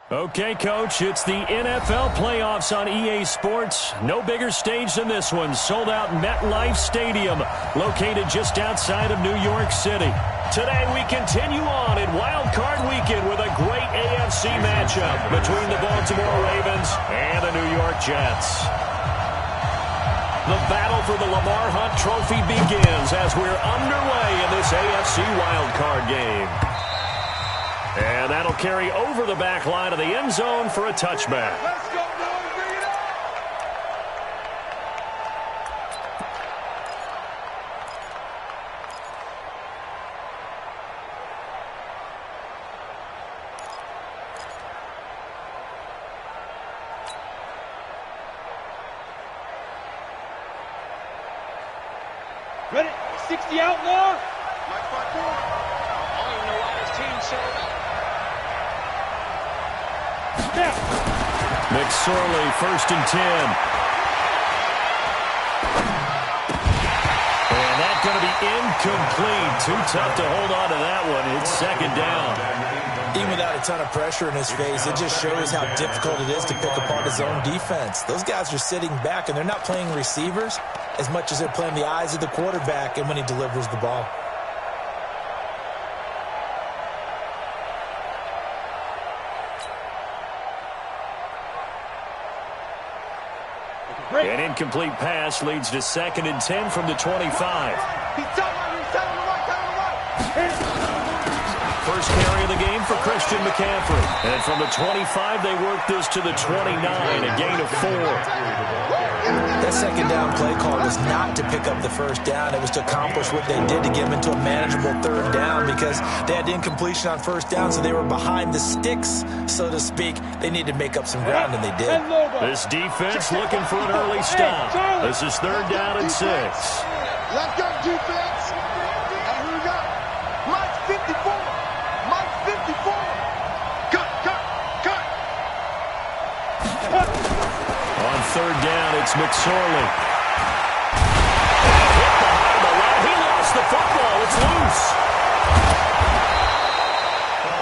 Okay, Coach, it's the NFL playoffs on EA Sports. No bigger stage than this one. Sold out MetLife Stadium, located just outside of New York City. Today we continue on in Wild Card Weekend with a great AFC matchup between the Baltimore Ravens and the New York Jets. The battle for the Lamar Hunt Trophy begins as we're underway in this AFC Wild Card game. And that'll carry over the back line of the end zone for a touchback. Let's go, boys, bring it up. Ready? 60 out, Law. I don't even know why this team showed up. McSorley, 1st and 10. And that's going to be incomplete. Too tough to hold on to that one. It's 2nd down. Even without a ton of pressure in his face, it just shows how difficult it is to pick apart his own defense. Those guys are sitting back, and they're not playing receivers as much as they're playing the eyes of the quarterback and when he delivers the ball. An incomplete pass leads to 2nd and 10 from the 25. First carry of the game for Christian McCaffrey. And from the 25, they work this to the 29, a gain of 4. That 2nd down play call was not to pick up the 1st down. It was to accomplish what they did to get them into a manageable 3rd down because they had incompletion on 1st down, so they were behind the sticks, so to speak. They needed to make up some ground, and they did. This defense looking for an early stop. This is 3rd down and 6. Let's go, defense. And here we go. Mike 54. Mike 54. Cut. On 3rd down, it's McSorley. Hit behind the line. He lost the football. It's loose.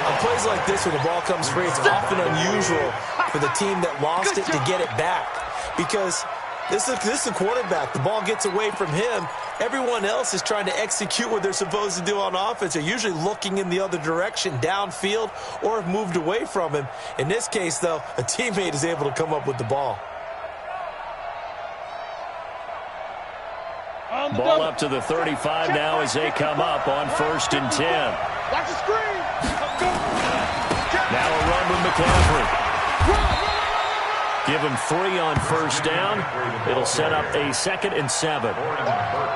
On plays like this, when the ball comes free, it's often unusual for the team that lost it to get it back because this is a quarterback. The ball gets away from him. Everyone else is trying to execute what they're supposed to do on offense. They're usually looking in the other direction, downfield, or have moved away from him. In this case, though, a teammate is able to come up with the ball. Ball up to the 35 now as they come up on 1st and 10. Watch the screen. Now a run with McCaffrey. Give him 3 on 1st down. It'll set up a 2nd and 7.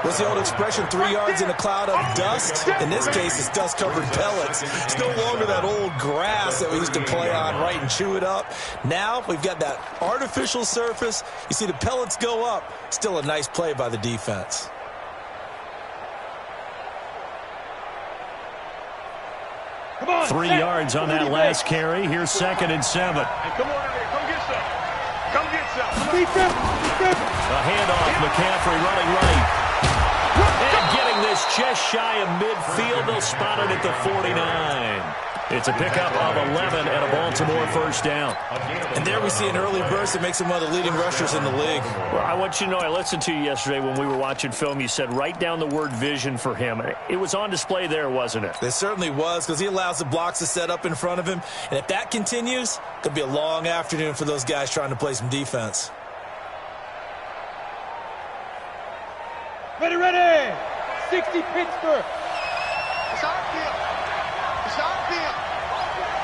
What's the old expression, 3 yards in a cloud of dust? In this case, it's dust-covered pellets. It's no longer that old grass that we used to play on, right, and chew it up. Now we've got that artificial surface. You see the pellets go up. Still a nice play by the defense. Come on, 3 yards on that last carry. Here's 2nd and 7. Hey, come on in here. Come get some. Come get some. Defense. A handoff. McCaffrey running right. And getting this just shy of midfield. They'll spot it at the 49. It's a pickup of 11 and a Baltimore 1st down. And there we see an early burst that makes him one of the leading rushers in the league. Well, I want you to know, I listened to you yesterday when we were watching film. You said write down the word vision for him. It was on display there, wasn't it? It certainly was, because he allows the blocks to set up in front of him. And if that continues, it could be a long afternoon for those guys trying to play some defense. Ready. 60 Pittsburgh. It's our field. It's our field.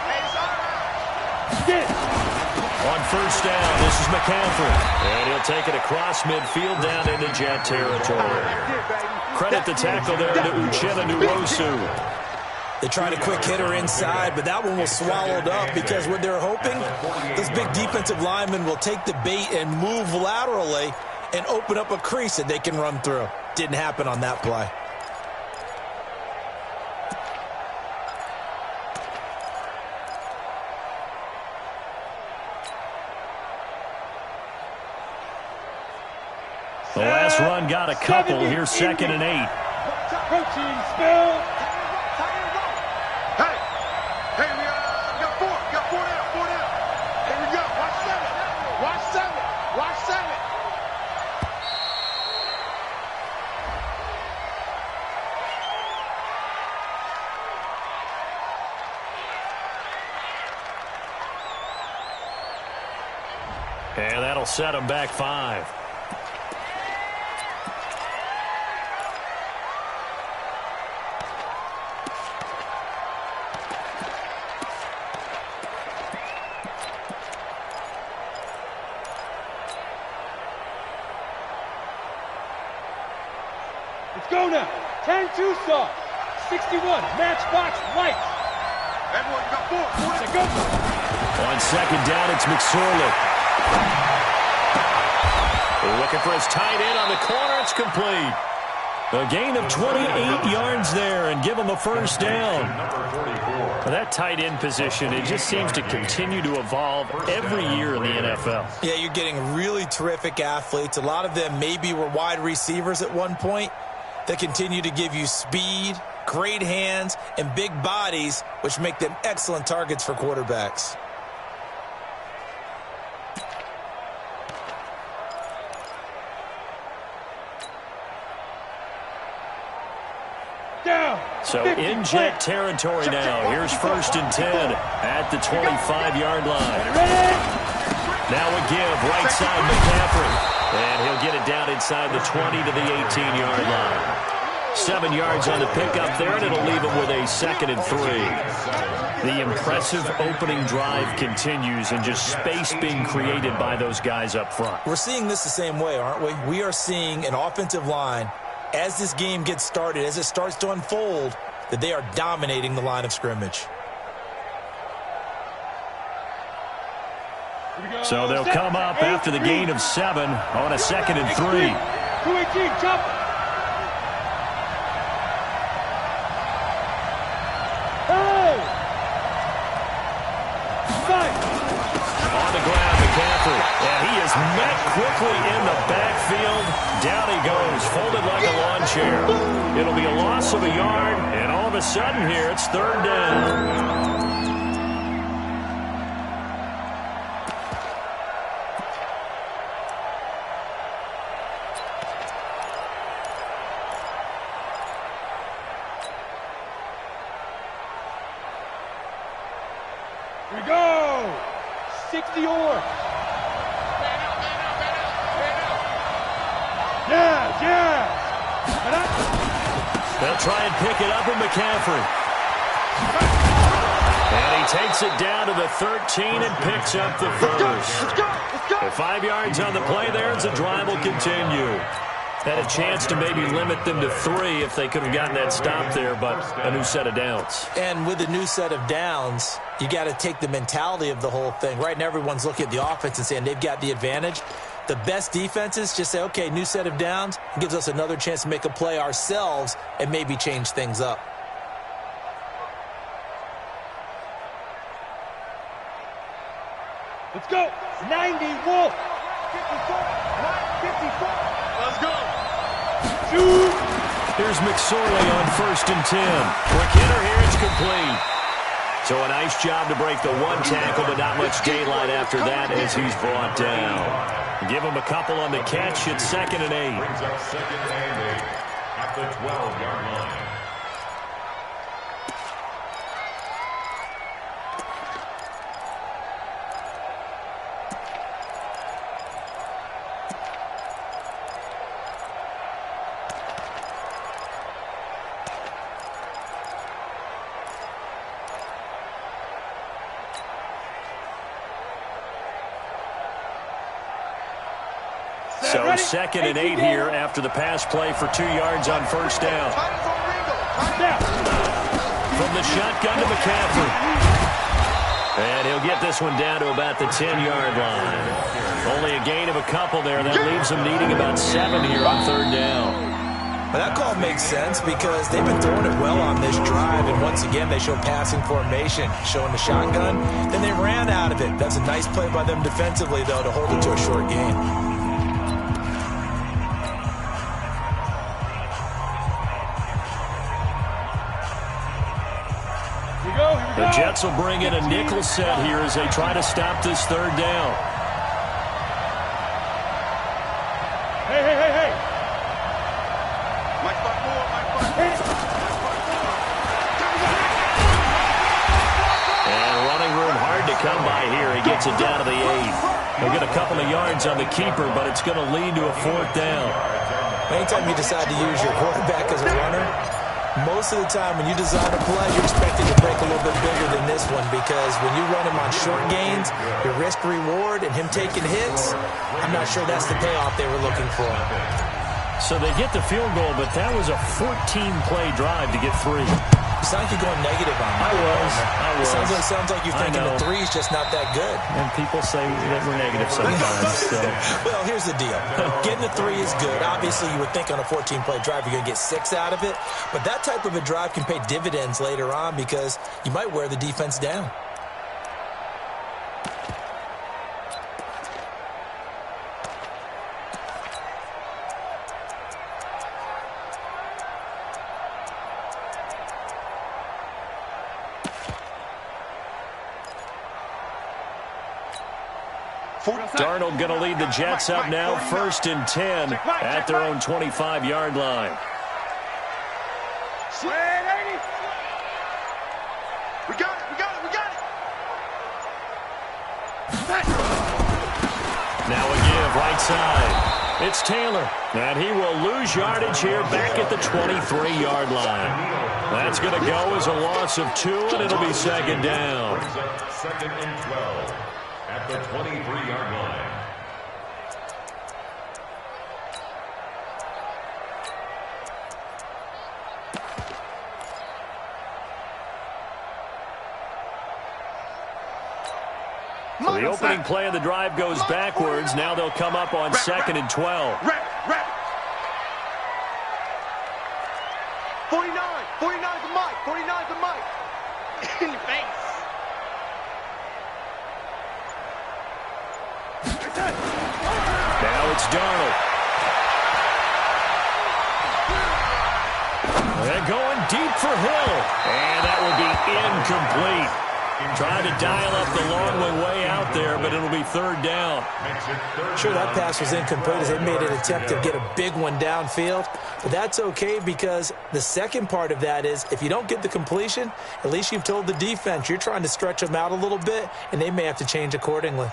Hey, it's our house. Get it. On 1st down, this is McCaffrey. And he'll take it across midfield down into Jet territory. Credit the tackle there to Uchenna Nwosu. They tried a quick hitter inside, but that one was swallowed up because what they're hoping, this big defensive lineman will take the bait and move laterally and open up a crease that they can run through. Didn't happen on that play. The last run got a couple. Here's 2nd and 8. Protein spill. Hey, we got 4 down. That'll set them back 5. Let's go now. 10-2 saw. 61. Matchbox lights. Everyone got 4. Let's go. On second down, it's McSorley. Looking for his tight end on the corner. It's complete. A gain of 28 yards there and give him a first down. Well, that tight end position, it just seems to continue to evolve every year in the NFL. Yeah, you're getting really terrific athletes. A lot of them maybe were wide receivers at one point. They continue to give you speed, great hands, and big bodies, which make them excellent targets for quarterbacks. So in jet territory now. Here's 1st and 10 at the 25-yard line. Now a give right side McCaffrey. And he'll get it down inside the 20 to the 18-yard line. 7 yards on the pickup there, and it'll leave him with a 2nd and 3. The impressive opening drive continues, and just space being created by those guys up front. We're seeing this the same way, aren't we? We are seeing an offensive line, as this game gets started, as it starts to unfold, that they are dominating the line of scrimmage. So they'll come up after the gain of 7 on a 2nd and 3. 218, jump. On the ground, McCaffrey. And he is met quickly in the backfield. Down he goes, folded like a lawn chair. It'll be a loss of a yard, and all of a sudden here, it's 3rd down. Here we go. 60 or. Yeah. They'll try and pick it up with McCaffrey. And he takes it down to the 13 and picks up the first. With 5 yards on the play there, as the drive will continue. Had a chance to maybe limit them to 3 if they could have gotten that stop there, but a new set of downs. And with a new set of downs, you got to take the mentality of the whole thing. Right now, everyone's looking at the offense and saying they've got the advantage. The best defenses just say, okay, new set of downs. It gives us another chance to make a play ourselves and maybe change things up. Let's go. 90 Wolf. 54. 54. Let's go. Shoot. Here's McSorley on 1st and 10. Quick hitter here, it's complete. So a nice job to break the 1 tackle, but not much daylight after that as he's brought down. Give him a couple on the catch. It's 2nd and 8. Brings up 2nd and 8 at the 12-yard line. So 2nd and 8 here after the pass play for 2 yards on 1st down. From the shotgun to McCaffrey. And he'll get this one down to about the 10-yard line. Only a gain of a couple there. That leaves them needing about 7 here on 3rd down. Well, that call makes sense because they've been throwing it well on this drive, and once again they show passing formation, showing the shotgun. Then they ran out of it. That's a nice play by them defensively, though, to hold it to a short game. The Jets will bring in a nickel set here as they try to stop this 3rd down. Hey. And running room hard to come by here. He gets it down to the 8. He'll get a couple of yards on the keeper, but it's going to lead to a 4th down. Anytime you decide to use your quarterback as a runner, most of the time when you design a play, you're expected to break a little bit bigger than this one, because when you run him on short gains, your risk-reward and him taking hits, I'm not sure that's the payoff they were looking for. So they get the field goal, but that was a 14-play drive to get 3. You sound like you're going negative on that. I was. Sounds like you're thinking the 3's just not that good. And people say that we're negative sometimes. So. Well, here's the deal. Getting the 3 is good. Obviously, you would think on a 14-play drive you're going to get 6 out of it. But that type of a drive can pay dividends later on because you might wear the defense down. Darnold going to lead the Jets up now, 1st and 10 at their own 25-yard line. We got it. Now a give, right side. It's Taylor, and he will lose yardage here back at the 23-yard line. That's going to go as a loss of 2, and it'll be 2nd down. 2nd and 12 at the 23-yard line. So the opening play of the drive goes backwards. Now they'll come up on 2nd and 12. 49's the mic. 49's the mic. In your face. Now it's Darnold. They're going deep for Hill. And that will be incomplete. Trying to dial up the long way out there, but it'll be 3rd down. Sure, that pass was incomplete as they made an attempt to get a big one downfield. But that's okay, because the second part of that is if you don't get the completion, at least you've told the defense you're trying to stretch them out a little bit, and they may have to change accordingly.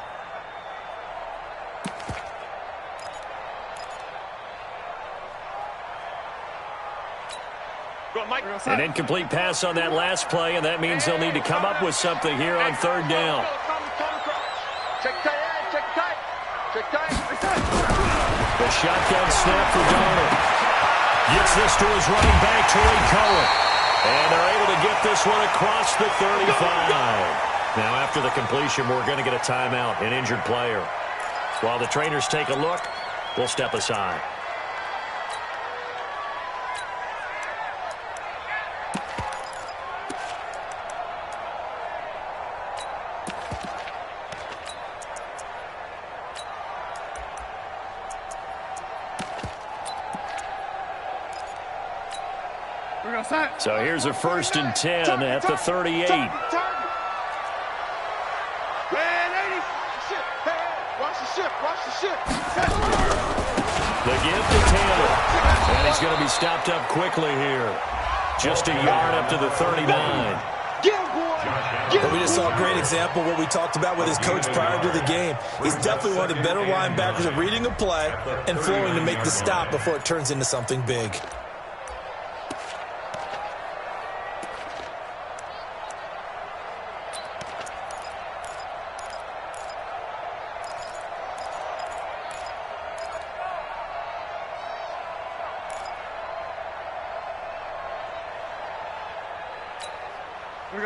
An incomplete pass on that last play, and that means they'll need to come up with something here on 3rd down. Check tight. The shotgun snap for Darnold. Gets this to his running back, Tariq Cohen. And they're able to get this one across the 35. Now, after the completion, we're going to get a timeout, an injured player. While the trainers take a look, we'll step aside. So here's a 1st and 10 at the 38. Man, 80. Watch the ship. The give to Taylor. And he's going to be stopped up quickly here. Just a yard up to the 39. We just saw a great example of what we talked about with his coach prior to the game. He's definitely one of the better linebackers at reading a play and flowing to make the stop before it turns into something big.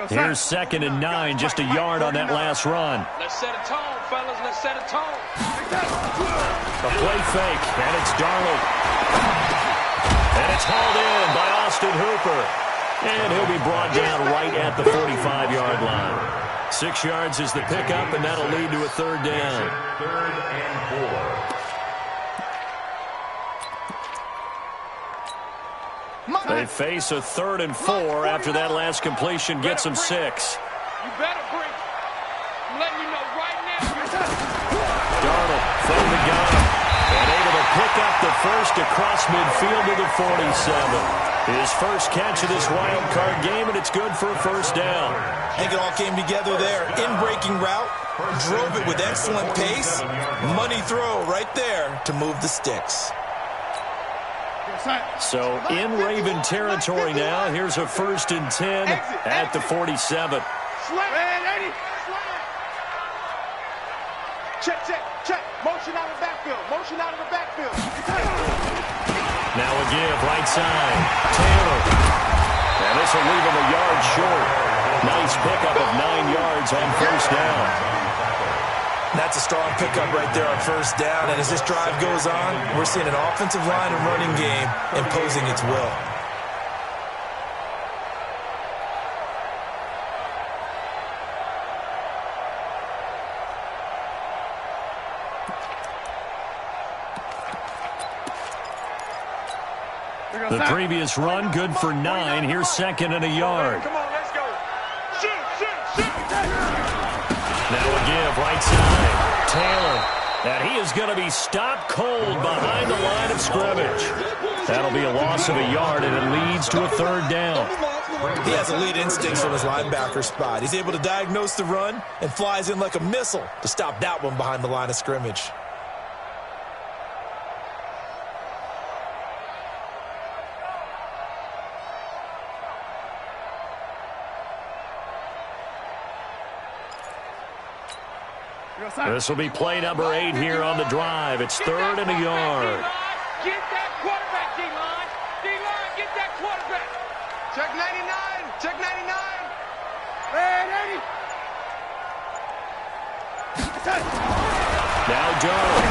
Here's 2nd and 9, just a yard on that last run. Let's set a tone, fellas. Let's set a tone. A play fake, and it's Darnold. And it's hauled in by Austin Hooper. And he'll be brought down right at the 45-yard line. 6 yards is the pickup, and that'll lead to a 3rd down. 3rd and 4. They face a 3rd and 4 after that last completion gets them 6. You better break. I'm letting you know right now. Darnold from the gun and able to pick up the first across midfield to the 47. His first catch of this wild card game, and it's good for a first down. I think it all came together there. In-breaking route, drove it with excellent pace. Money throw right there to move the sticks. So in Raven territory now. Here's a 1st and 10 at the 47. Check. Motion out of the backfield. Now a give, right side. Taylor. And this will leave him a yard short. Nice pickup of 9 yards on first down. That's a strong pickup right there on first down. And as this drive goes on, we're seeing an offensive line and running game imposing its will. The previous run, good for 9. Here's 2nd and a yard. Come on, let's go. Shoot. Now a give, right side. Taylor. And he is going to be stopped cold behind the line of scrimmage. That'll be a loss of a yard, and it leads to a 3rd down. He has elite instincts from his linebacker spot. He's able to diagnose the run and flies in like a missile to stop that one behind the line of scrimmage. This will be play number 8 here on the drive. It's 3rd and a yard. Get that quarterback, D-line. D-line, get that quarterback. Check 99. Ready. Now Darnold.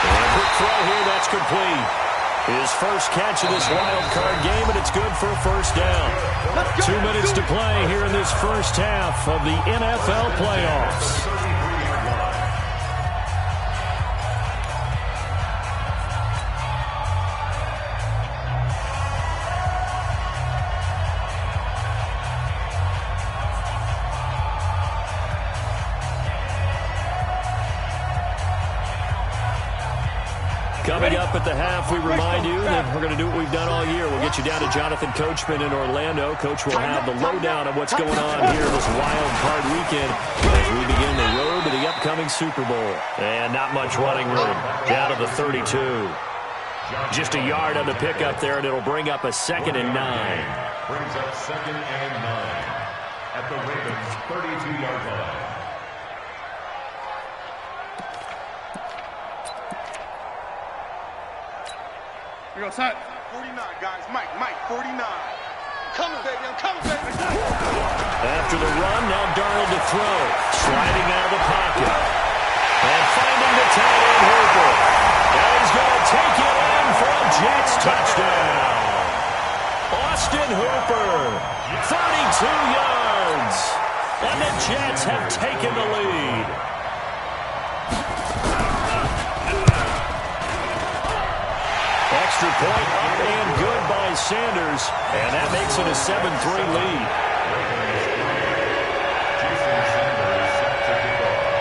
And a quick throw here, that's complete. His first catch of this wild card game, and it's good for a first down. 2 minutes to play here in this first half of the NFL playoffs. Coming up at the half, we remind you that we're going to do what we've done all year. We'll get you down to Jonathan Coachman in Orlando. Coach will have the lowdown of what's going on here this wild card weekend as we begin the road to the upcoming Super Bowl. And not much running room. Down to the 32. Just a yard on the pickup there, and it'll bring up a 2nd and 9. Brings up 2nd and 9 at the Ravens' 32-yard line. Here goes Hunt. 49, guys. Mike, 49. I'm coming, baby. After the run, now Darnold to throw. Sliding out of the pocket. And finding the tight end, Hooper. And he's going to take it in for a Jets touchdown. Austin Hooper, 32 yards. And the Jets have taken the lead. Extra point up and good by Sanders. And that makes it a 7-3 lead.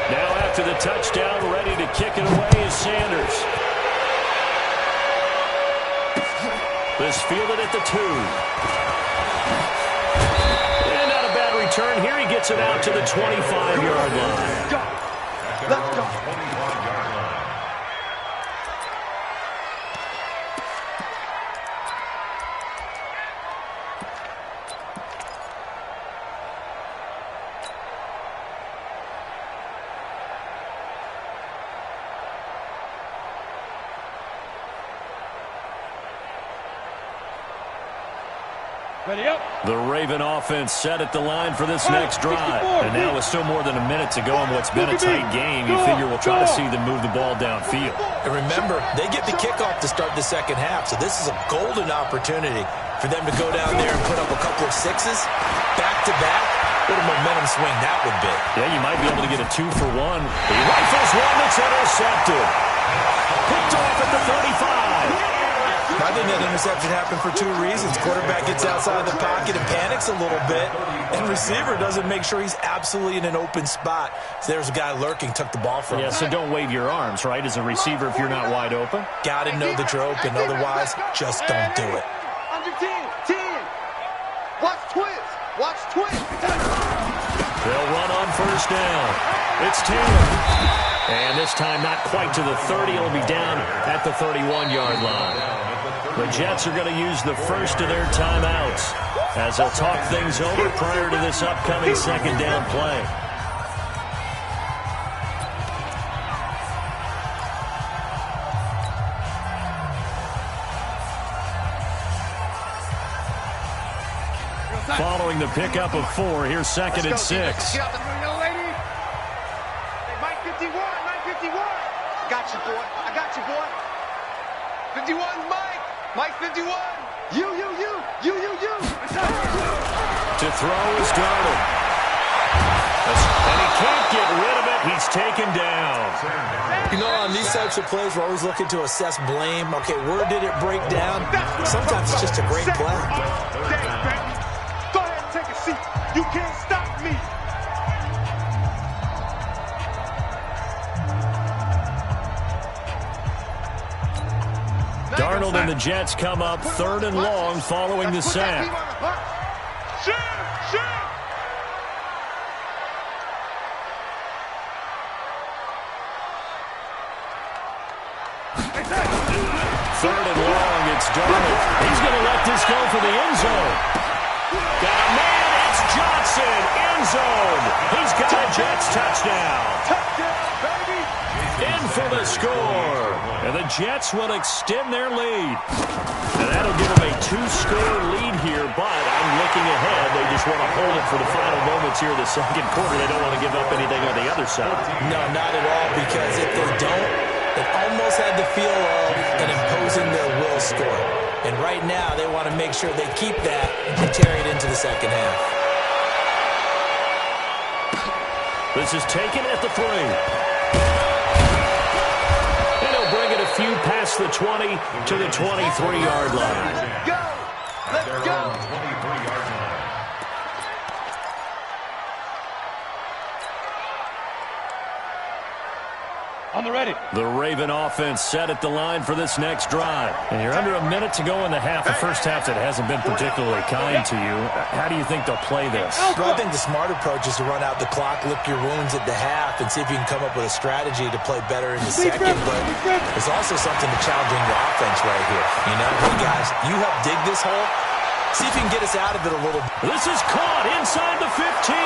Now after the touchdown, ready to kick it away is Sanders. This fielded at the 2. And not a bad return here. He gets it out to the 25-yard line. Let's go. The Raven offense set at the line for this next drive. And now with still more than a minute to go in what's been a tight game, you figure we'll try to see them move the ball downfield. And remember, they get the kickoff to start the second half, so this is a golden opportunity for them to go down there and put up a couple of 6s back-to-back. What a momentum swing that would be. Yeah, you might be able to get a 2-for-1. He rifles one that's intercepted. Picked off at the 35. I think that interception happened for 2 reasons. Quarterback gets outside the pocket and panics a little bit, and receiver doesn't make sure he's absolutely in an open spot. So there's a guy lurking, took the ball from him. Yeah, so don't wave your arms, right, as a receiver if you're not wide open. Got to know that you're open, otherwise just don't do it. your 10. 10. Watch twist. Watch twist. They'll run on first down. It's Taylor. And this time not quite to the 30. It'll be down at the 31-yard line. The Jets are going to use the first of their timeouts as they'll talk things over prior to this upcoming second down play. Following the pickup of 4, here's second and 6. Get out the window, lady. Hey, Mike 51, Mike 51. Got you, boy. I got you, boy. 51, Mike. Mike 51. You. To throw is Darnold. And he can't get rid of it. He's taken down. You know, on these types of plays, we're always looking to assess blame. Okay, where did it break down? Sometimes it's just a great play. Go ahead and take a seat. You can't stop me. Darnold and the Jets come up 3rd and long following the sack. Shoot! Third and long, it's Darnold. He's going to let this go for the end zone. Got a man, it's Johnson, end zone. He's got a Jets touchdown. Touchdown, baby! In for the score. And the Jets will extend their lead. And that'll give them a 2-score lead here, but I'm looking ahead. They just want to hold it for the final moments here in the second quarter. They don't want to give up anything on the other side. No, not at all, because if they don't, it almost had the feel of an imposing their will score. And right now, they want to make sure they keep that and carry it into the second half. This is taken at the 3. And he'll bring it a few past the 20 to the 23-yard line. Go! Let's go! 23-yard line. On the ready. The Raven offense set at the line for this next drive. And you're under a minute to go in the half. The first half that hasn't been particularly kind to you. How do you think they'll play this? Well, I think the smart approach is to run out the clock, lick your wounds at the half, and see if you can come up with a strategy to play better in the second. But there's also something to challenging the offense right here. You know, hey guys, you help dig this hole. See if you can get us out of it a little. This is caught inside the 15.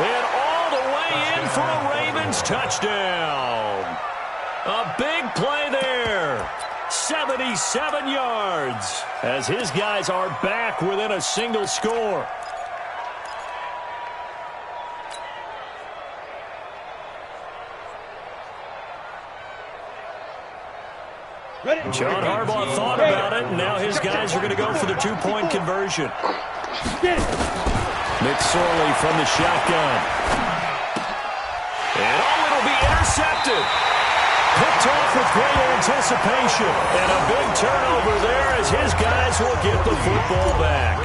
And all the way in for a Ravens touchdown. A big play there. 77 yards as his guys are back within a single score. John Harbaugh thought about it, and now his guys are going to go for the 2-point conversion. McSorley from the shotgun. And it'll be intercepted. Picked off with great anticipation. And a big turnover there as his guys will get the football back.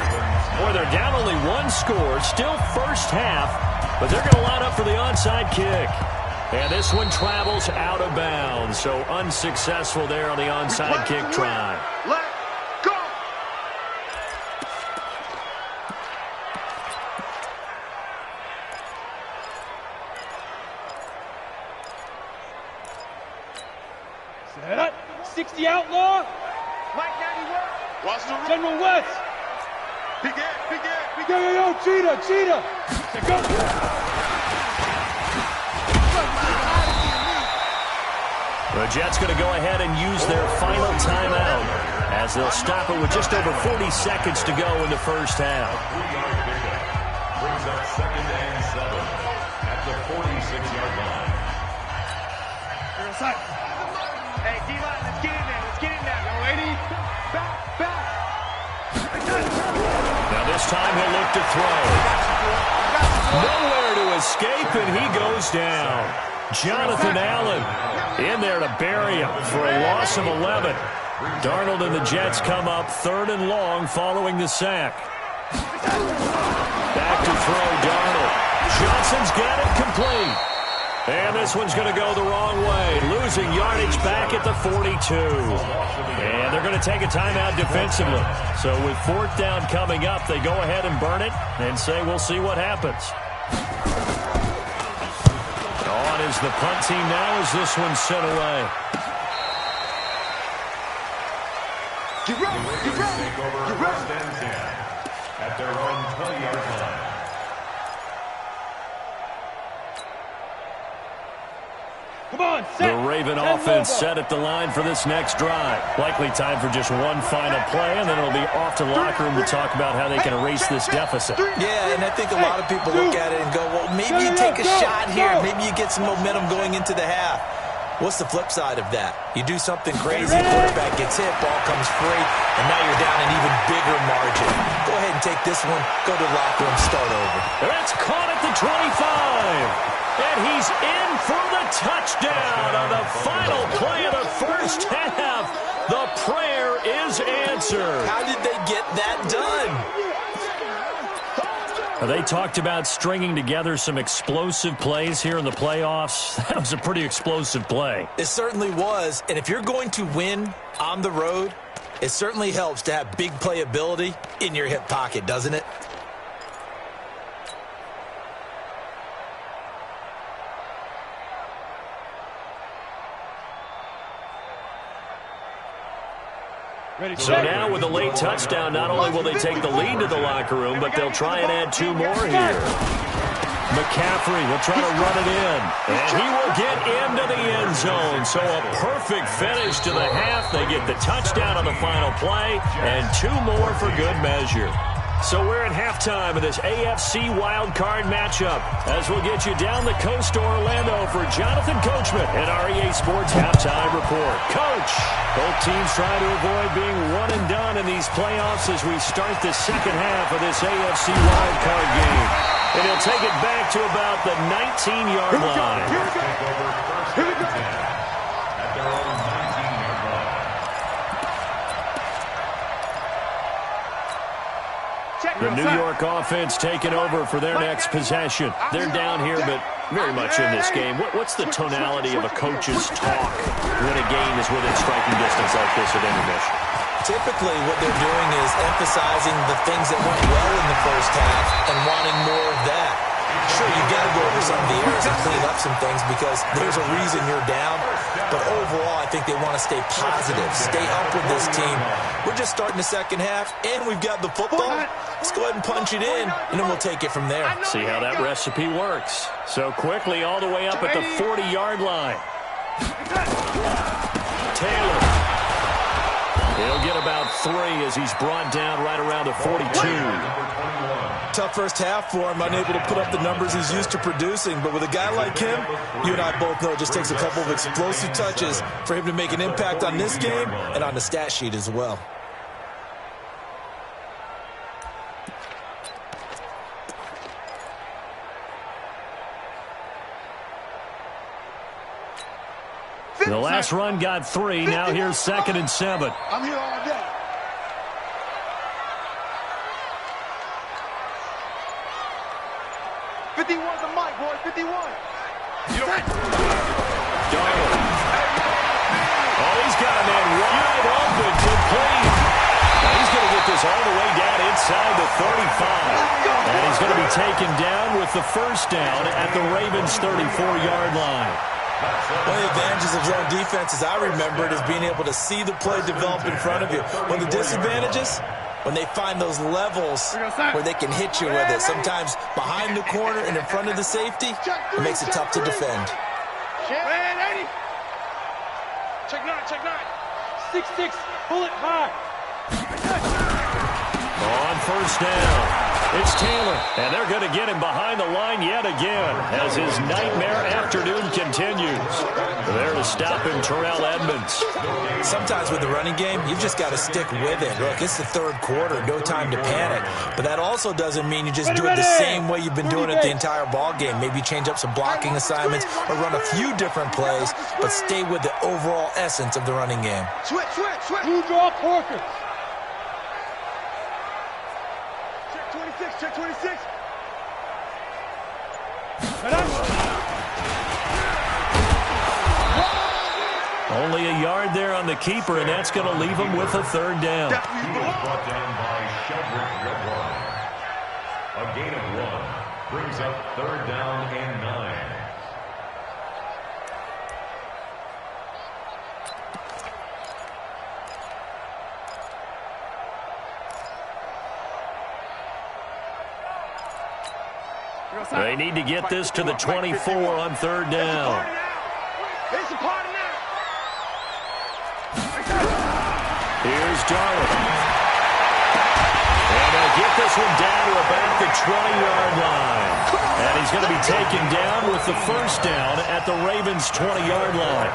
Boy, they're down only 1 score. Still first half, but they're going to line up for the onside kick. And this one travels out of bounds. So unsuccessful there on the onside kick try. Let's go! Set up. 60 outlaw. Mike 91. Watch the room. General West. Big Ed. Yo, Cheetah. Go. The Jets going to go ahead and use their final timeout as they'll stop it with just over 40 seconds to go in the first half. 3-yard pickup brings up 2nd and 7 at the 46-yard line. Hey, D-line, let's get in there. Yo, lady. Back. Now this time he'll look to throw. Nowhere to escape, and he goes down. Jonathan Allen in there to bury him for a loss of 11. Darnold and the Jets come up 3rd and long following the sack. Back to throw Darnold. Johnson's got it complete. And this one's going to go the wrong way, losing yardage back at the 42. And they're going to take a timeout defensively. So with fourth down coming up, they go ahead and burn it and say we'll see what happens. On is the punt team now as this one's sent away. Get ready, get ready, get ready. At their own 20-yard line. Come on, set. The Raven offense set at the line for this next drive. Likely time for just one final play, and then it'll be off to the locker room to talk about how they can erase this deficit. Yeah, and I think a lot of people look at it and go, well, maybe you take a shot here. Maybe you get some momentum going into the half. What's the flip side of that? You do something crazy, quarterback gets hit, ball comes free, and now you're down an even bigger margin. Go ahead and take this one, go to the locker room, start over. It's caught at the 25. And he's in for the touchdown on the final play of the first half. The prayer is answered. How did they get that done? They talked about stringing together some explosive plays here in the playoffs. That was a pretty explosive play. It certainly was. And if you're going to win on the road, it certainly helps to have big playability in your hip pocket, doesn't it? So now with a late touchdown, not only will they take the lead to the locker room, but they'll try and add two more here. McCaffrey will try to run it in, and he will get into the end zone. So a perfect finish to the half. They get the touchdown on the final play, and two more for good measure. So we're at halftime of this AFC wildcard matchup as we'll get you down the coast to Orlando for Jonathan Coachman and our EA Sports Halftime Report. Coach, both teams trying to avoid being one and done in these playoffs as we start the second half of this AFC wildcard game. And he'll take it back to about the 19-yard line. Here we go. Here we go. At their own 19-yard line. The New York offense taking over for their next possession. They're down here, but very much in this game. What's the tonality of a coach's talk when a game is within striking distance like this at intermission? Typically, what they're doing is emphasizing the things that went well in the first half and wanting more of that. Sure, you've got to go over some of the errors and clean up some things because there's a reason you're down. But overall, I think they want to stay positive, stay up with this team. We're just starting the second half, and we've got the football. Let's go ahead and punch it in, and then we'll take it from there. See how that recipe works. So quickly all the way up at the 40-yard line. Taylor. He'll get about 3 as he's brought down right around the 42. Tough first half for him, unable to put up the numbers he's used to producing. But with a guy like him, you and I both know it just takes a couple of explosive touches for him to make an impact on this game and on the stat sheet as well. The last run got 3. Now here's 2nd and 7. I'm here all day. The mic, boy, 51. Darnold. Oh, he's got a man wide open, complete. Now he's going to get this all the way down inside the 35. And he's going to be taken down with the first down at the Ravens' 34-yard line. One of the advantages of zone defense, as I remember it, is being able to see the play develop in front of you. One of the disadvantages, when they find those levels where they can hit you with it. Sometimes behind the corner and in front of the safety, it makes it tough to defend. Check 9, check 9. 6-6, bullet high. On first down, it's Taylor, and they're going to get him behind the line yet again as his nightmare afternoon continues. There to stop him, Terrell Edmonds. Sometimes with the running game, you've just got to stick with it. Look, it's the third quarter, no time to panic. But that also doesn't mean you just do it the same way you've been doing it the entire ball game. Maybe change up some blocking assignments or run a few different plays, but stay with the overall essence of the running game. Switch. Blue draw, Parker. Check 26. Only a yard there on the keeper, and that's going to leave him with a third down. He was brought down by Sheldrick Redline. A gain of 1 brings up third down and 9. They need to get this to the 24 on third down. Here's Darwin. And they'll get this one down to about the 20-yard line. And he's going to be taken down with the first down at the Ravens' 20-yard line.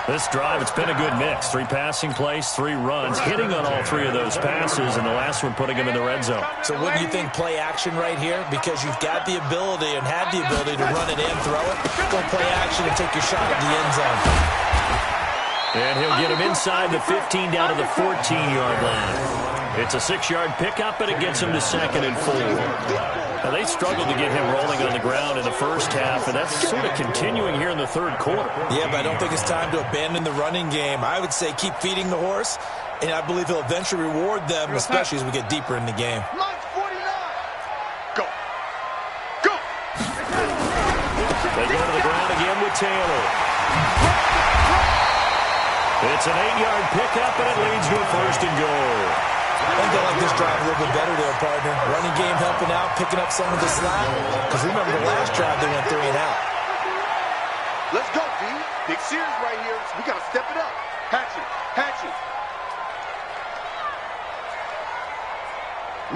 This drive, it's been a good mix. 3 passing plays, 3 runs, hitting on all 3 of those passes, and the last one putting him in the red zone. So wouldn't you think play action right here? Because you've got the ability and had the ability to run it in, throw it, go play action and take your shot at the end zone. And he'll get him inside the 15 down to the 14-yard line. It's a 6-yard pickup, but it gets him to 2nd and 4. Now, they struggled to get him rolling on the ground in the first half, and that's sort of continuing here in the third quarter. Yeah, but I don't think it's time to abandon the running game. I would say keep feeding the horse, and I believe he'll eventually reward them, especially as we get deeper in the game. Go. Go. They go to the ground again with Taylor. It's an 8-yard pickup, and it leads to a 1st and goal. I think they like this drive a little bit better there, partner. Running game helping out, picking up some of the slack. Because remember the last drive, they went 3 and out. Let's go, D. Big series right here. So we got to step it up. Hatch it. Hatch it.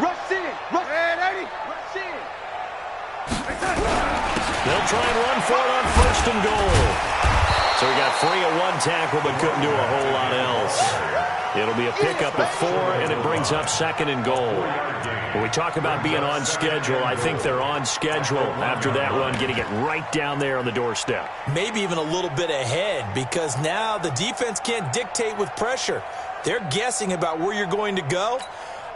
Rush in. Rush in, Eddie. Rush in. They'll try and run for it on 1st and goal. So he got free of 1 tackle, but couldn't do a whole lot else. It'll be a pickup of 4, and it brings up 2nd and goal. When we talk about being on schedule, I think they're on schedule after that run, getting it right down there on the doorstep. Maybe even a little bit ahead, because now the defense can't dictate with pressure. They're guessing about where you're going to go.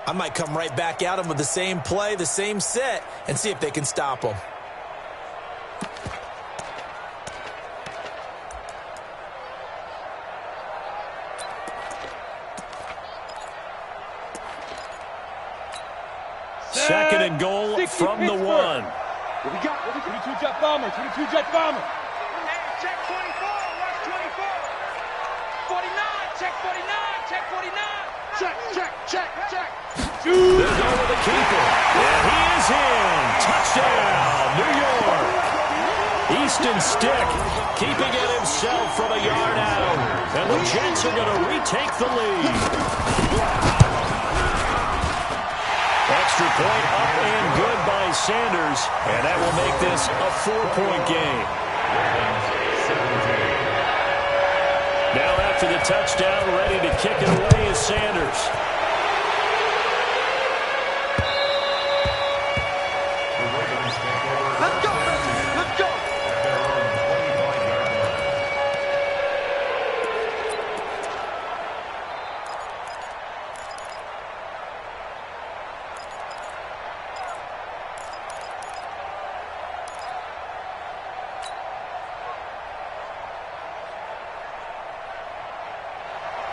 I might come right back at them with the same play, the same set, and see if they can stop them. Second and goal from the 1. What we got? 22 jet bomber. 22 jet bomber. Hey, check 24. Rush 24. 49. Check 49. Check 49. Check. They'll go with the keeper. And he is in. Touchdown, New York. Easton Stick keeping it himself from a yard out. And the Jets are going to retake the lead. Extra point up and good by Sanders, and that will make this a 4-point game. Now after the touchdown, ready to kick it away is Sanders. Let's go. Let's go.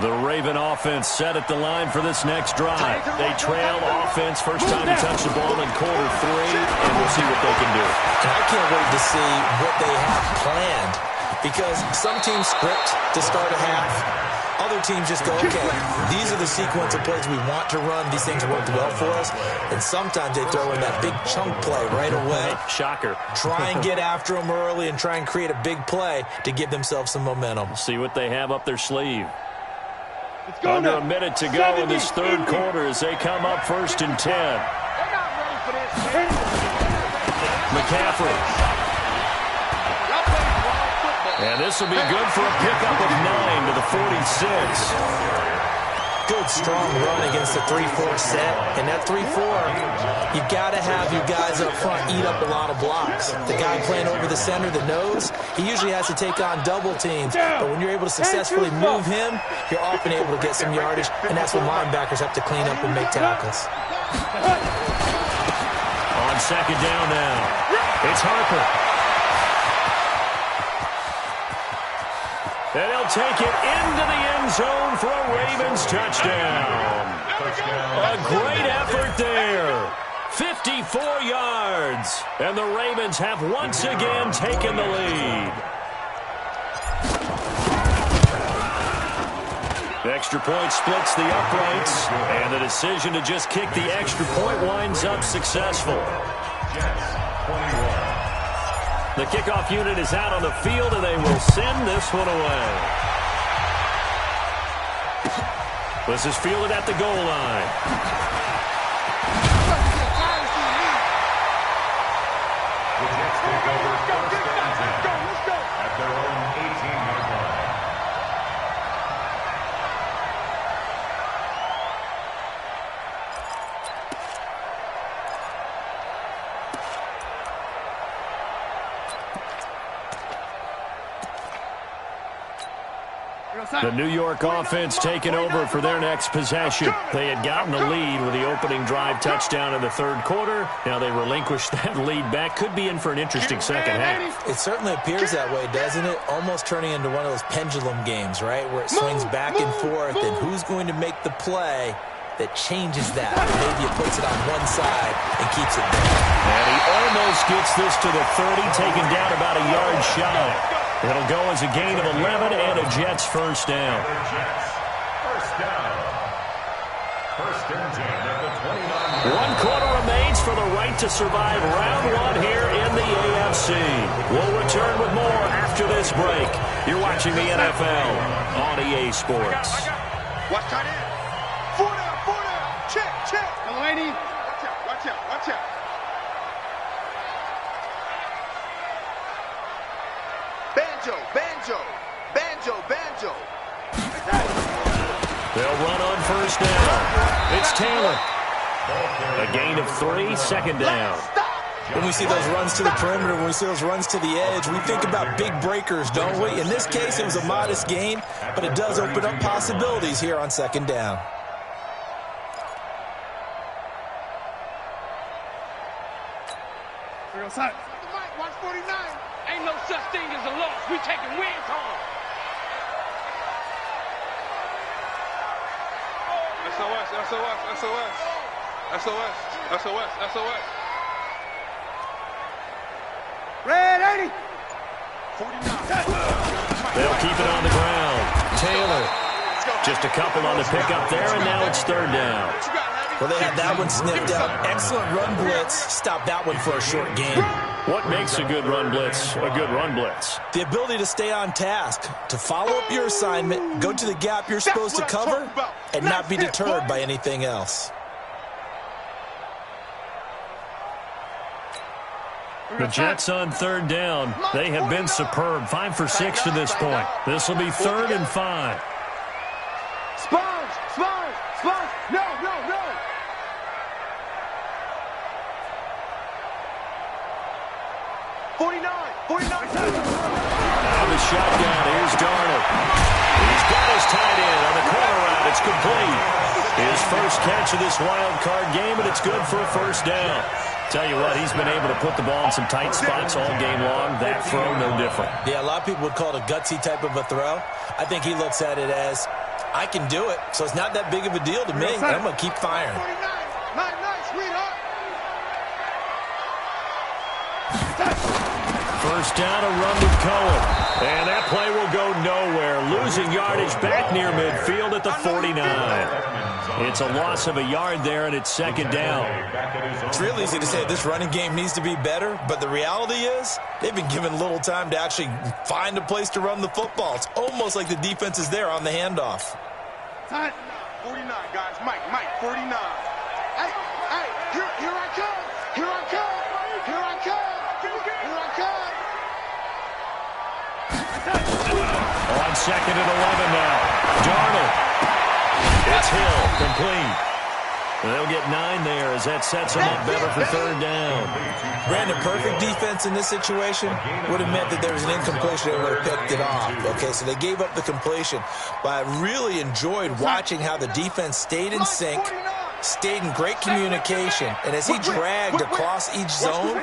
The Raven offense set at the line for this next drive. They trail offense, first time to touch the ball in quarter 3, and we'll see what they can do. And I can't wait to see what they have planned, because some teams script to start a half. Other teams just go, okay, these are the sequence of plays we want to run. These things worked well for us. And sometimes they throw in that big chunk play right away. Shocker. Try and get after them early and try and create a big play to give themselves some momentum. See what they have up their sleeve. Let's go. Under a minute to go in this third quarter as they come up 1st and 10. They're not ready for this. McCaffrey. And this will be good for a pickup of 9 to the 46. Good, strong run against the 3-4 set. And that 3-4, you've got to have your guys up front eat up a lot of blocks. The guy playing over the center, the nose, he usually has to take on double teams. But when you're able to successfully move him, you're often able to get some yardage. And that's when linebackers have to clean up and make tackles. On second down now, it's Harper. And he'll take it into the end zone for a Ravens touchdown. A great effort there. 54 yards. And the Ravens have once again taken the lead. The extra point splits the uprights, and the decision to just kick the extra point winds up successful. The kickoff unit is out on the field, and they will send this one away. This is fielded at the goal line. The Jets take over first and 10 at their own 18-yard line. The New York offense taking over for their next possession. They had gotten the lead with the opening drive touchdown in the third quarter. Now they relinquished that lead back. Could be in for an interesting second half. It certainly appears that way, doesn't it? Almost turning into one of those pendulum games, right? Where it swings back and forth, and who's going to make the play that changes that? Maybe it puts it on one side and keeps it there. And he almost gets this to the 30, taken down about a yard shy. It'll go as a gain of 11 and a Jets first down. First down. First and 10 at the 29. 1 quarter remains for the right to survive round one here in the AFC. We'll return with more after this break. You're watching the NFL on EA Sports. Watch tight end. 4 down. Check. Delaney. Watch out. Banjo. They'll run on first down. It's Taylor. A gain of 3, second down. When we see those runs to the perimeter, when we see those runs to the edge, we think about big breakers, don't we? In this case, it was a modest gain, but it does open up possibilities here on second down. Watch 49. Ain't no such thing as a loss. We taking wins home. SOS. Red 80. 49. They'll keep it on the ground. Taylor. Just a couple on the pickup there, and now it's third down. Well, they had that one sniffed out. Excellent run blitz. Stop that one for a short gain. What makes a good run blitz a good run blitz? The ability to stay on task, to follow up your assignment, go to the gap you're supposed to cover, and not be deterred by anything else. The Jets on third down. They have been superb. 5 for 6 to this point. This will be 3rd and 5. Sponge. No. 49. Out of the shotgun, here's Darnold. He's got his tight end on the corner route. It's complete. His first catch of this wild card game, and it's good for a first down. Tell you what, he's been able to put the ball in some tight spots all game long. That throw, no different. Yeah, a lot of people would call it a gutsy type of a throw. I think he looks at it as, I can do it, so it's not that big of a deal to me. I'm going to keep firing. 49, sweetheart. First down, a run with Cohen. And that play will go nowhere. Losing yardage back near midfield at the 49. It's a loss of a yard there, and it's second down. It's real easy to say this running game needs to be better, but the reality is they've been given little time to actually find a place to run the football. It's almost like the defense is there on the handoff. 49, guys. Mike, 49. Hey, here I come. On second and 11 now. Darnold. It's Hill, complete. They'll get 9 there as that sets them up better for third down. Brandon, perfect defense in this situation would have meant that there was an incompletion. They would have picked it off. Okay, so they gave up the completion. But I really enjoyed watching how the defense stayed in sync, stayed in great communication. And as he dragged across each zone,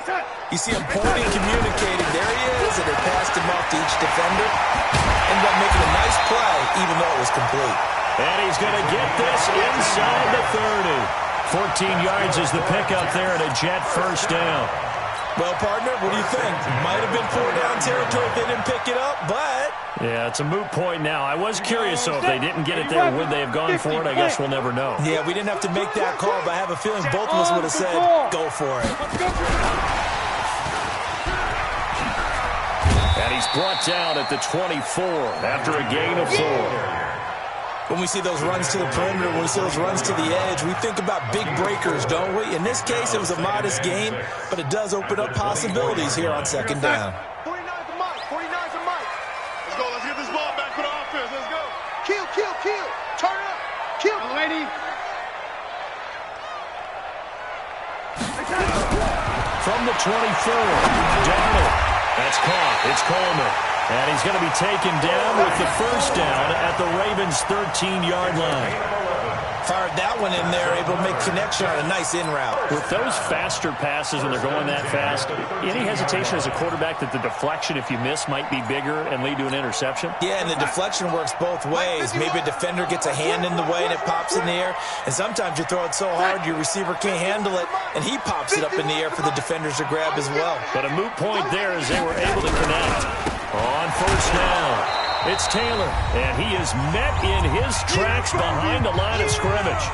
you see him pointing, communicating. There he is, and they passed him off to each defender. ended up making a nice play, even though it was complete. And he's going to get this inside the 30. 14 yards is the pickup there and a Jet first down. Well, partner, what do you think? Might have been 4-down territory if they didn't pick it up, but... Yeah, it's a moot point now. I was curious, so if they didn't get it there, would they have gone for it? I guess we'll never know. Yeah, we didn't have to make that call, but I have a feeling both of us would have said, go for it. And he's brought down at the 24 after a gain of 4. When we see those runs to the perimeter, when we see those runs to the edge, we think about big breakers, don't we? In this case, it was a modest gain, but it does open up possibilities here on second down. 49's a mic. 49's a mic. Let's go. Let's get this ball back for the offense. Let's go. Kill, kill, kill. Turn it up. Kill, lady. From the 24, Donald. That's caught. It's Coleman. And he's going to be taken down with the first down at the Ravens' 13-yard line. Fired that one in there, able to make connection on a nice in route. With those faster passes when they're going that fast, any hesitation as a quarterback that the deflection, if you miss, might be bigger and lead to an interception? Yeah, and the deflection works both ways. Maybe a defender gets a hand in the way and it pops in the air. And sometimes you throw it so hard your receiver can't handle it, and he pops it up in the air for the defenders to grab as well. But a moot point there as they were able to connect. On first down, it's Taylor, and he is met in his tracks behind the line of scrimmage.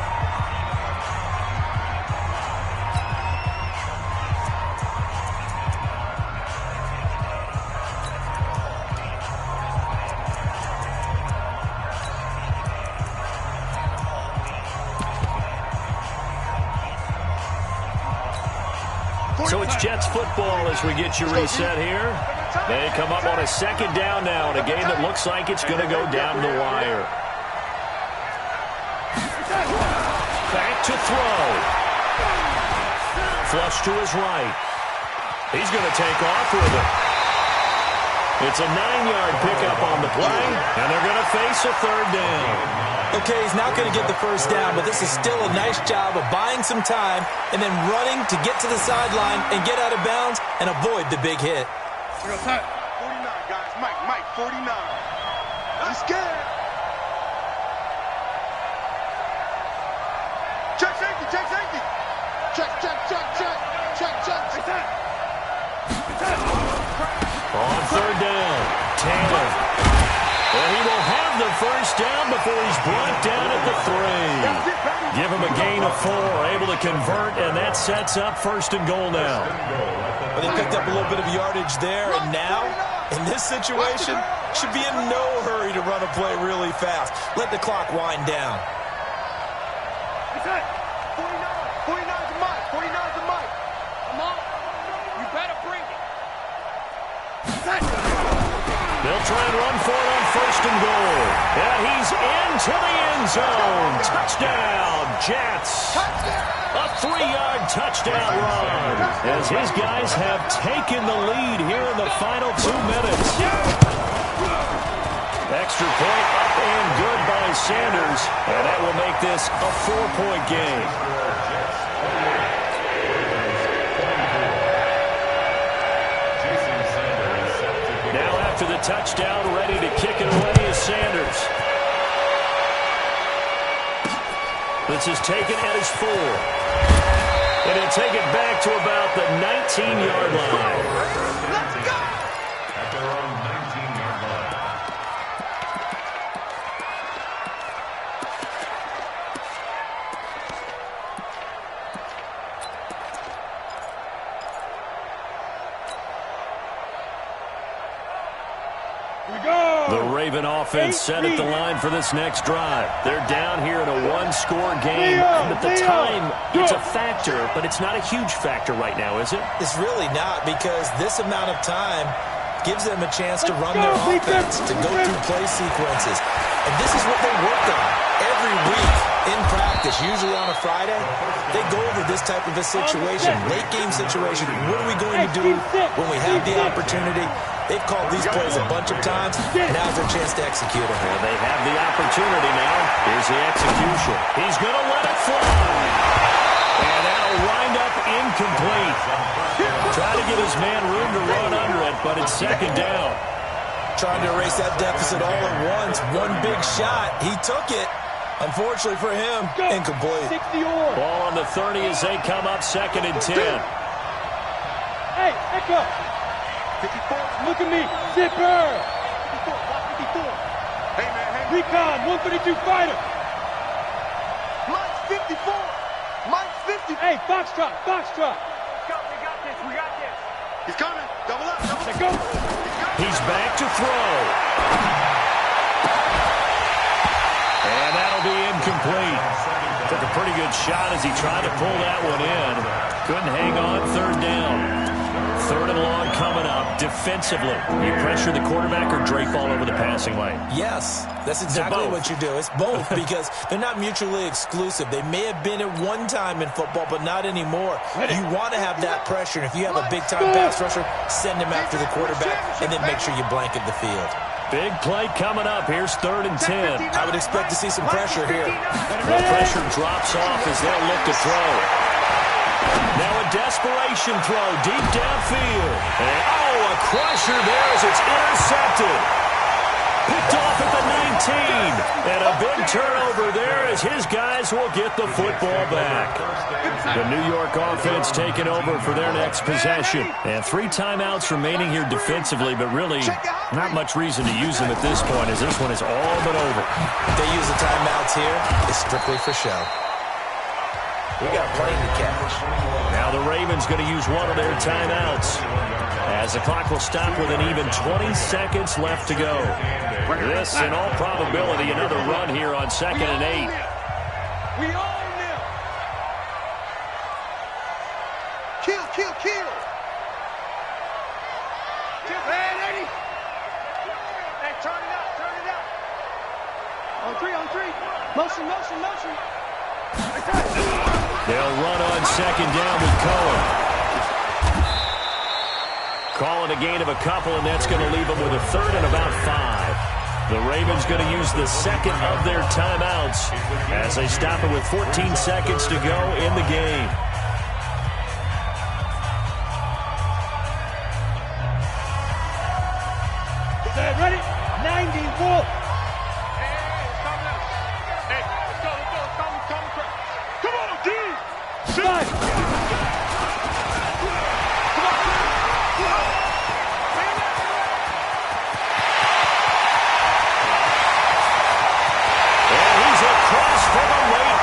So it's Jets football as we get you reset here. They come up on a second down now in a game that looks like it's going to go down the wire. Back to throw. Flush to his right. He's going to take off with it. It's a 9-yard pickup on the play, and they're going to face a third down. Okay, he's not going to get the first down, but this is still a nice job of buying some time and then running to get to the sideline and get out of bounds and avoid the big hit. 49, guys. Mike, 49. Let's get it. Check safety. Check. On third down, Taylor. And he will have the first down before he's brought down at the 3. Give him a gain of 4, able to convert, and that sets up first and goal now. Well, they picked up a little bit of yardage there, and now, in this situation, should be in no hurry to run a play really fast. Let the clock wind down. 49's a mic. Come on. You better bring it. They'll try and run for it on first and goal. And he's into the end zone. Touchdown, Jets. A 3-yard touchdown run as his guys have taken the lead here in the final 2 minutes. Extra point up and good by Sanders. And that will make this a 4-point game. After the touchdown, ready to kick it away is Sanders. This is taken at his 4. And he'll take it back to about the 19-yard line. Let's go! At their own 19-yard line. The Raven offense set at the line for this next drive. They're down here in a 1-score game. And at the time, it's a factor, but it's not a huge factor right now, is it? It's really not, because this amount of time gives them a chance to run their offense, to go through play sequences. And this is what they worked on every week in practice, usually on a Friday. They go over this type of a situation, late game situation. What are we going to do when we have the opportunity? They've called these plays a bunch of times. Now's their chance to execute them. Well, they have the opportunity now. Here's the execution. He's going to let it fly. And that'll wind up incomplete. Try to give his man room to run under it, but it's second down. Trying to erase that deficit all at once. One big shot. He took it. Unfortunately for him, incomplete. Ball on the 30 as they come up 2nd and 10. Hey, Echo. 54. Look at me. Zipper. 54. Watch 54. Hey, man. Hey. Recon, 132 fighter. Mike's 54. Mike's 50. Hey, Foxtrot. Foxtrot. We got this. We got this. He's coming. Double up. Double up. Go. He's back to throw. And that'll be incomplete. Took a pretty good shot as he tried to pull that one in. Couldn't hang on. 3rd down. 3rd and long coming up. Defensively, you pressure the quarterback or drape all over the passing lane? Yes, that's exactly what you do. It's both because they're not mutually exclusive. They may have been at one time in football, but not anymore. You want to have that pressure. And if you have a big-time pass rusher, send him after the quarterback and then make sure you blanket the field. Big play coming up. Here's 3rd and 10. I would expect to see some pressure here. The pressure drops off as they'll look to throw. Now a desperation throw deep downfield. And, a crusher there as it's intercepted. Picked off at the 19. And a big turnover there as his guys will get the football back. The New York offense taking over for their next possession. And 3 timeouts remaining here defensively, but really not much reason to use them at this point as this one is all but over. They use the timeouts here. It's strictly for show. We got plenty to catch. Now the Ravens going to use one of their timeouts as the clock will stop with an even 20 seconds left to go. This, in all probability, another run here on 2nd and 8. We own them. Kill, kill, kill. Man, Eddie. Hey, turn it out, turn it out. On 3, on 3. Motion, motion, motion. They'll run on 2nd down with Cohen. Calling a gain of a couple, and that's going to leave them with a 3rd and about 5. The Ravens going to use the 2nd of their timeouts as they stop it with 14 seconds to go in the game. Is that ready? 90 Wolf. Hey, let's go, let's go. Come on, dude. Sit.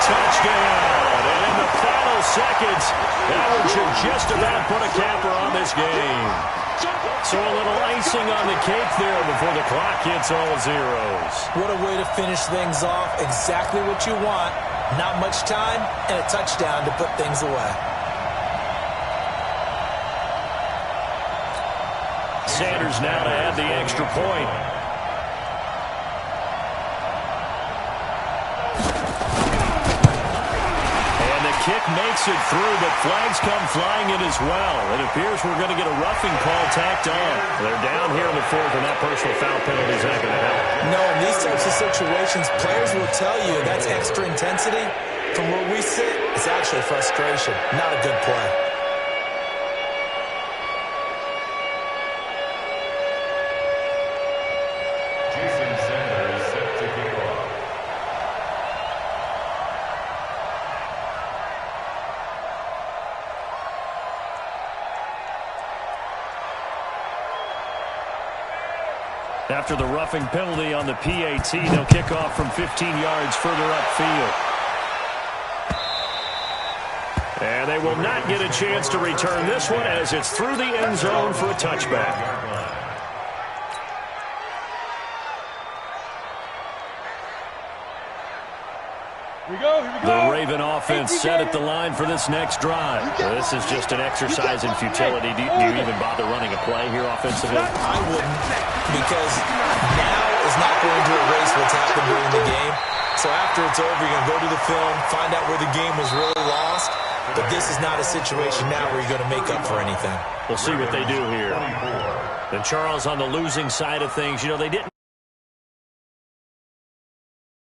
Touchdown. And in the final seconds, that one should just about put a capper on this game. So a little icing on the cake there before the clock hits all zeros. What a way to finish things off. Exactly what you want. Not much time and a touchdown to put things away. Sanders now to add the extra point. Kick makes it through, but flags come flying in as well. It appears we're going to get a roughing call tacked on. They're down here in the 4th, and that personal foul penalty is not going to help. No, in these types of situations, players will tell you that's extra intensity. From where we sit, it's actually frustration, not a good play. After the roughing penalty on the PAT, they'll kick off from 15 yards further upfield. And they will not get a chance to return this one as it's through the end zone for a touchback. Here we go. The Raven offense set at the line for this next drive. This is just an exercise in futility. Do you even bother running a play here offensively? I wouldn't, because now is not going to erase what's happened during the game. So after it's over, you're going to go to the film, find out where the game was really lost. But this is not a situation now where you're going to make up for anything. We'll see what they do here. And Charles on the losing side of things, they didn't